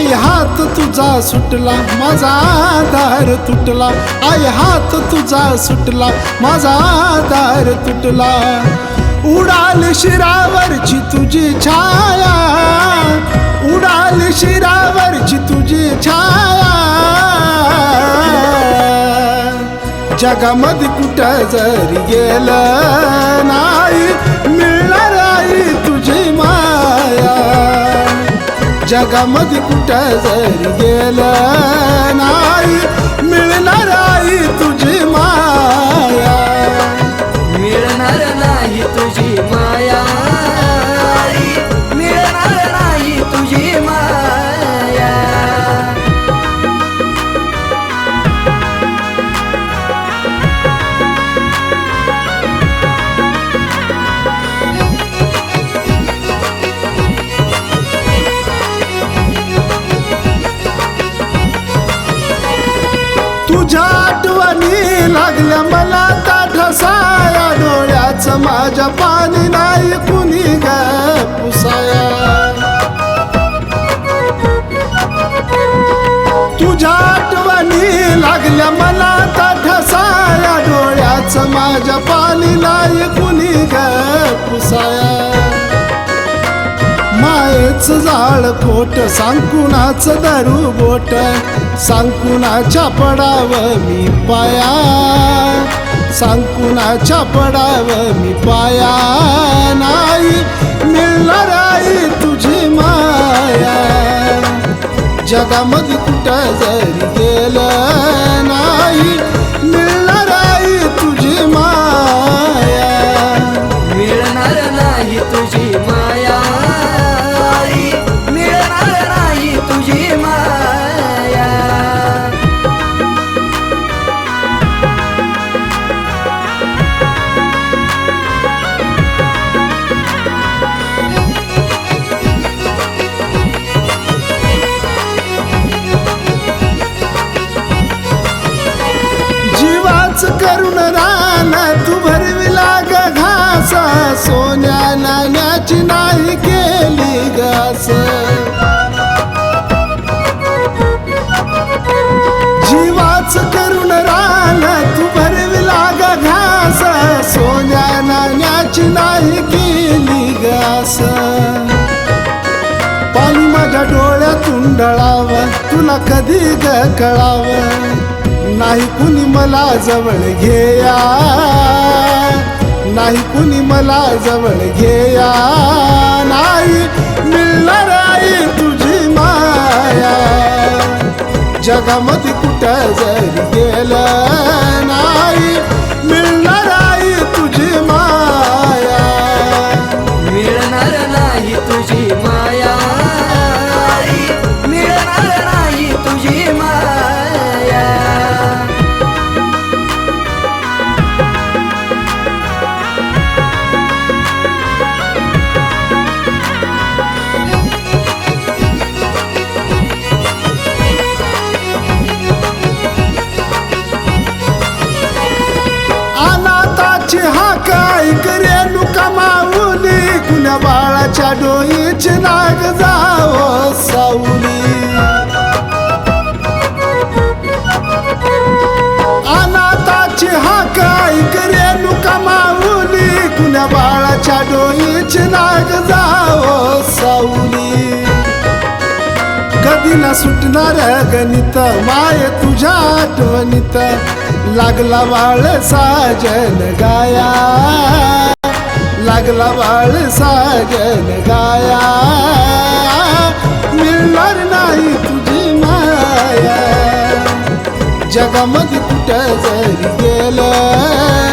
आई हात तुझा सुटला माझा दार तुटला, आई हात तुझा सुटला माझा दार तुटला. उडाली शिरावरची तुझी छाया, उडाली शिरावरची तुझी छाया. जगामध्ये कुठं जरी गेलं नाही मिळणार आई तुझी माया. जगामध्ये कुठं जरी गेलं नाही मिळणार आई तुझी माया. मिळणार नाही तुझी माया, मिळणार नाही तुझी माया. तुझ्या आठवणी लागल्या मला ताठसाया, डोळ्याचं माझ्या पाणी नाही कुणी ग पुसाया. तुझ्या आठवणी लागल्या मला ताठसाया, डोळ्याचं माझ्या पाणी नाही कुणी ग पुसाया. मायेचं जाळ खोट सांग कुणाचं धरू बोट, सांग कुणाच्या पडावं मी पाया, सांग कुणाच्या पडावं मी पाया. नाही मिळणार आई तुझी माया. जगामध्ये कुठं जरी गेलं नाही मिळणार आई तुझी माया. मिळणार नाही तुझी माया, मिळणार नाही तुझी माया. जीवाच करून रान तू भरविला ग घास, सोन्या नाण्याची नाही केली घास. जीवाच करून रान तू भरविला ग घास, सोन्या नाण्याची नाही केली घास. पाणी माझ्या डोळ्यातून ढळावं तुला कधी ग कळावं, नाही कुणी मला जवळ घेया, नाही कुणी मला जवळ घेया. नाही मिळणार आई तुझी माया. जगामध्ये कुठं जरी गेलं नाही मिळणार आई तुझी माया. मिळणार नाही तुझी माया, मिळणार नाही तुझी माया. अनाथाची हाक ऐक रेणुका माऊली, कुण्या बाळाच्या डोईची नाग जावं सावली. अनाथाची हाक ऐक रेणुका माऊली, कुण्या बाळाच्या डोईची नाग जावं सावली. कधी ना सुटणार गणित माय तुझ्या आठवणीत, लागला बाळ साजन गाया, लागला बाळ साजन गाया. मिळणार नाही तुझी माया. जगामध्ये कुठं जरी गेलं